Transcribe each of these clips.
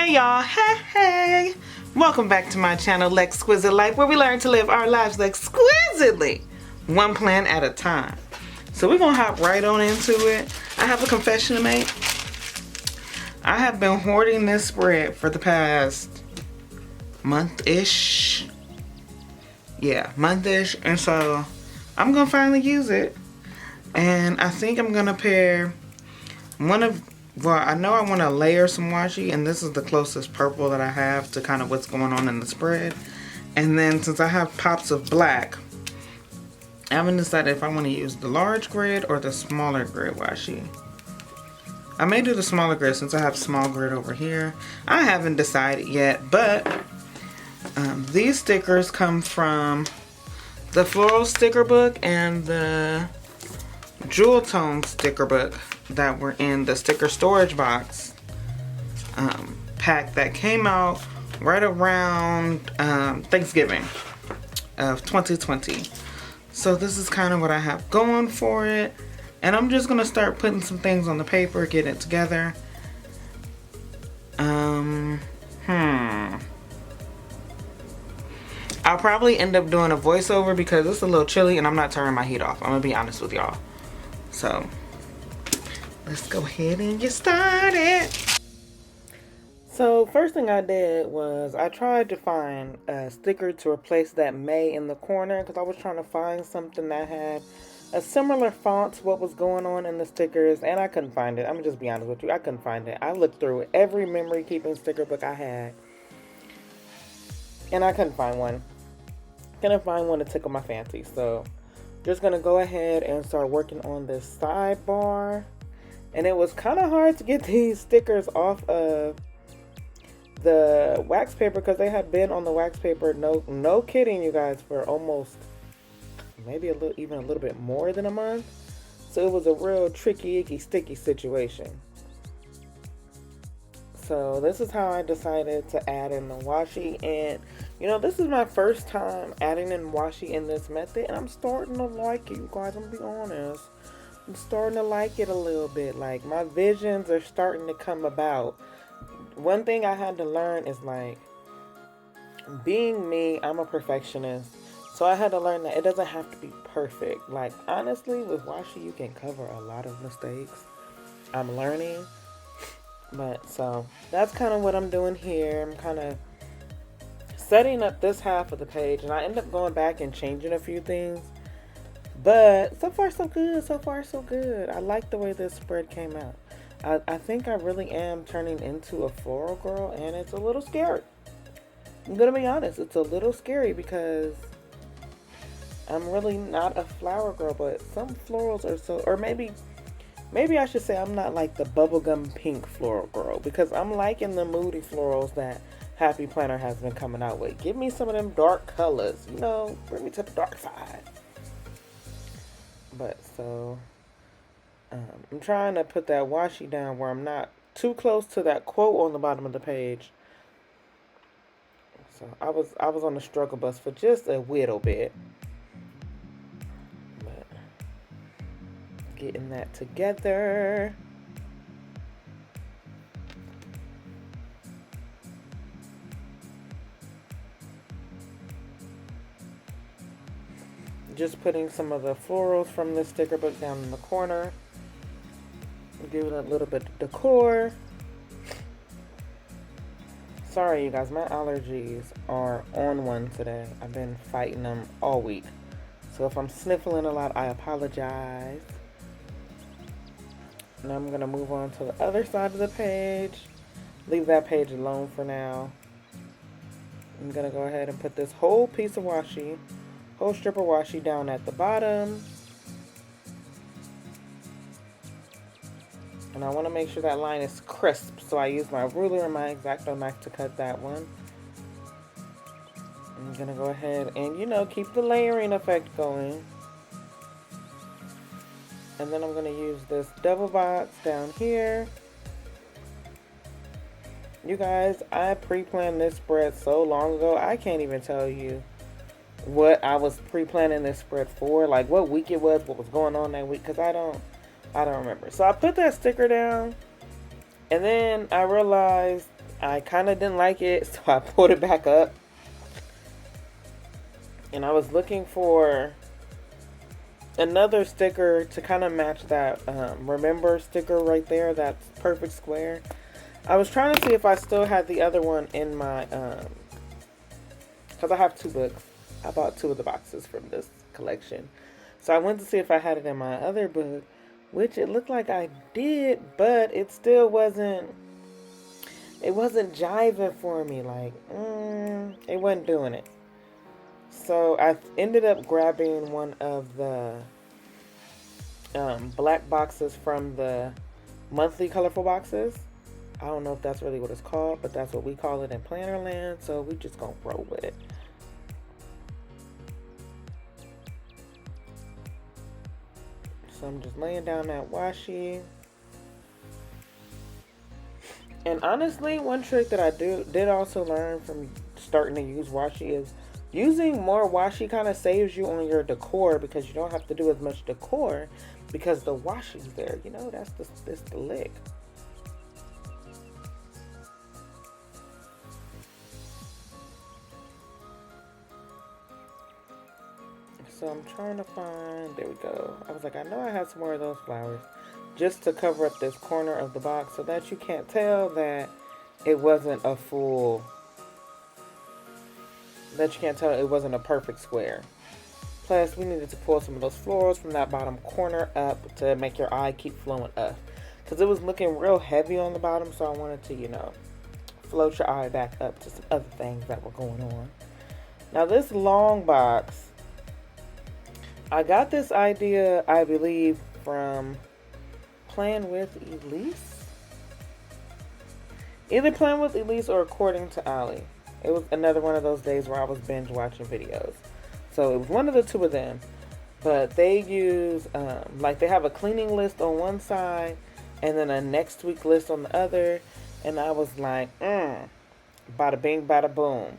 Hey y'all, hey! Welcome back to my channel, Lexquisite Lyfe, where we learn to live our lives exquisitely, one plan at a time. So we're gonna hop right on into it. I have a confession to make. I have been hoarding this spread for the past month-ish. Yeah, month-ish, and so I'm gonna finally use it. And I think I'm gonna pair well, I know I want to layer some washi, and this is the closest purple that I have to kind of what's going on in the spread. And then since I have pops of black, I haven't decided if I want to use the large grid or the smaller grid washi. I may do the smaller grid since I have small grid over here. I haven't decided yet, but these stickers come from the Floral sticker book and the Jewel Tone sticker book that were in the sticker storage box pack that came out right around Thanksgiving of 2020. So this is kind of what I have going for it, and I'm just gonna start putting some things on the paper, getting it together. I'll probably end up doing a voiceover because it's a little chilly and I'm not turning my heat off. I'm gonna be honest with y'all. So let's go ahead and get started. So first thing I did was I tried to find a sticker to replace that May in the corner because I was trying to find something that had a similar font to what was going on in the stickers, and I couldn't find it. I'm gonna just be honest with you, I couldn't find it. I looked through every memory keeping sticker book I had and I couldn't find one. Couldn't find one to tickle my fancy. So just gonna go ahead and start working on this sidebar. And it was kind of hard to get these stickers off of the wax paper because they had been on the wax paper, no kidding you guys, for almost maybe even a little bit more than a month. So it was a real tricky, icky, sticky situation. So this is how I decided to add in the washi, and you know, this is my first time adding in washi in this method, and I'm starting to like it, you guys. I'm gonna be honest. I'm starting to like it a little bit. Like, my visions are starting to come about. One thing I had to learn is, like, being me, I'm a perfectionist. So I had to learn that it doesn't have to be perfect. Like, honestly, with washi, you can cover a lot of mistakes. I'm learning. But, so, that's kind of what I'm doing here. I'm kind of setting up this half of the page, and I end up going back and changing a few things. But so far so good, so far so good. I like the way this spread came out. I think I really am turning into a floral girl, and it's a little scary. I'm gonna be honest, it's a little scary because I'm really not a flower girl, but some florals are so, or maybe I should say I'm not like the bubblegum pink floral girl, because I'm liking the moody florals that Happy Planner has been coming out with. Give me some of them dark colors, you know, bring me to the dark side. But so I'm trying to put that washi down where I'm not too close to that quote on the bottom of the page. So I was on the struggle bus for just a little bit. But getting that together. Just putting some of the florals from this sticker book down in the corner. Give it a little bit of decor. Sorry you guys, my allergies are on one today. I've been fighting them all week. So if I'm sniffling a lot, I apologize. Now I'm going to move on to the other side of the page. Leave that page alone for now. I'm going to go ahead and put this whole piece of washi, whole strip of washi down at the bottom. And I want to make sure that line is crisp, so I use my ruler and my X-Acto knife to cut that one. I'm going to go ahead and, you know, keep the layering effect going. And then I'm going to use this double box down here. You guys, I pre-planned this spread so long ago, I can't even tell you what I was pre-planning this spread for, like what week it was, what was going on that week, because I don't remember. So I put that sticker down, and then I realized I kind of didn't like it, so I pulled it back up. And I was looking for another sticker to kind of match that remember sticker right there, that perfect square. I was trying to see if I still had the other one in my because I have 2 books. I bought 2 of the boxes from this collection, so I went to see if I had it in my other book, which it looked like I did, but it still wasn't jiving for me. Like it wasn't doing it. So I ended up grabbing one of the black boxes from the monthly colorful boxes. I don't know if that's really what it's called, but that's what we call it in Planner Land, so we just gonna roll with it. So I'm just laying down that washi. And honestly, one trick that I did also learn from starting to use washi is using more washi kind of saves you on your decor, because you don't have to do as much decor because the washi's there. You know, that's the lick. So I'm trying to find, there we go. I was like, I know I have some more of those flowers, just to cover up this corner of the box so that you can't tell that it wasn't a full, that you can't tell it wasn't a perfect square. Plus, we needed to pull some of those florals from that bottom corner up to make your eye keep flowing up, because it was looking real heavy on the bottom, so I wanted to, you know, float your eye back up to some other things that were going on. Now this long box, I got this idea, I believe, from Playing with Elise. Either Playing with Elise or According to Ali. It was another one of those days where I was binge watching videos. So it was one of the 2 of them. But they use, like they have a cleaning list on one side and then a next week list on the other. And I was like, bada bing, bada boom.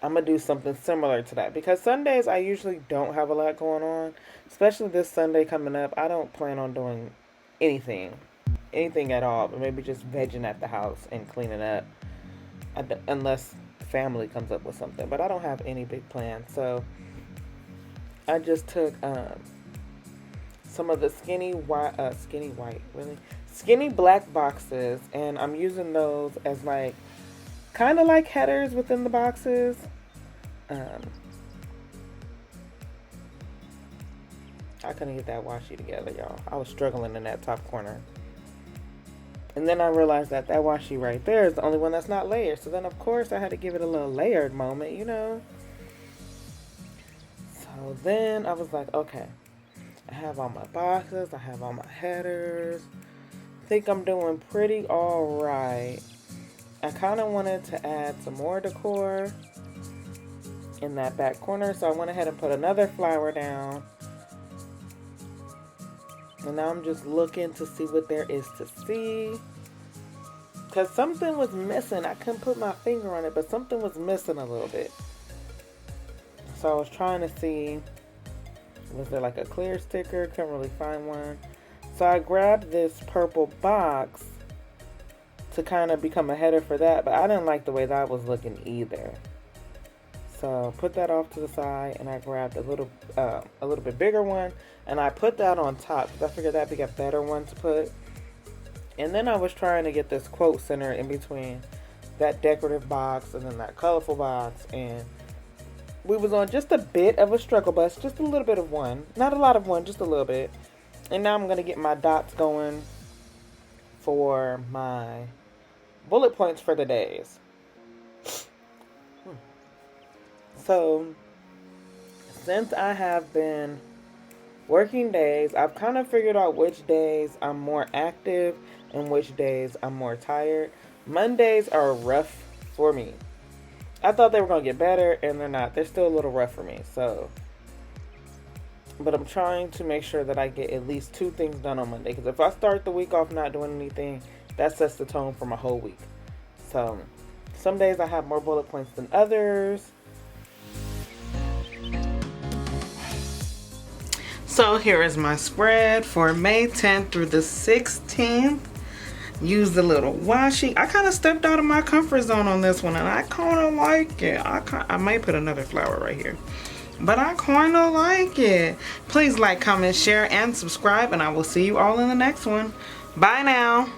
I'm going to do something similar to that. Because Sundays, I usually don't have a lot going on. Especially this Sunday coming up. I don't plan on doing anything at all. But maybe just vegging at the house and cleaning up. Unless family comes up with something. But I don't have any big plans. So I just took some of the skinny black boxes. And I'm using those as like, kind of like headers within the boxes. I couldn't get that washi together, y'all. I was struggling in that top corner. And then I realized that washi right there is the only one that's not layered. So then, of course, I had to give it a little layered moment, you know. So then I was like, okay. I have all my boxes. I have all my headers. I think I'm doing pretty all right. I kind of wanted to add some more decor in that back corner, so I went ahead and put another flower down. And now I'm just looking to see what there is to see, because something was missing. I couldn't put my finger on it, but something was missing a little bit. So I was trying to see, was there like a clear sticker? Couldn't really find one. So I grabbed this purple box to kind of become a header for that, but I didn't like the way that was looking either. So put that off to the side, and I grabbed a little bit bigger one, and I put that on top because I figured that'd be a better one to put. And then I was trying to get this quote center in between that decorative box and then that colorful box, and we was on just a bit of a struggle bus, just a little bit of one, not a lot of one, just a little bit. And now I'm gonna get my dots going for my bullet points for the days. So, since I have been working days, I've kind of figured out which days I'm more active and which days I'm more tired. Mondays are rough for me. I thought they were going to get better, and they're not. They're still a little rough for me. So, but I'm trying to make sure that I get at least 2 things done on Monday. Because if I start the week off not doing anything, that sets the tone for my whole week. So, some days I have more bullet points than others. So here is my spread for May 10th through the 16th. use the little washi. I kind of stepped out of my comfort zone on this one, and I kind of like it. I might put another flower right here, but I kind of like it. Please like, comment, share, and subscribe, and I will see you all in the next one. Bye now.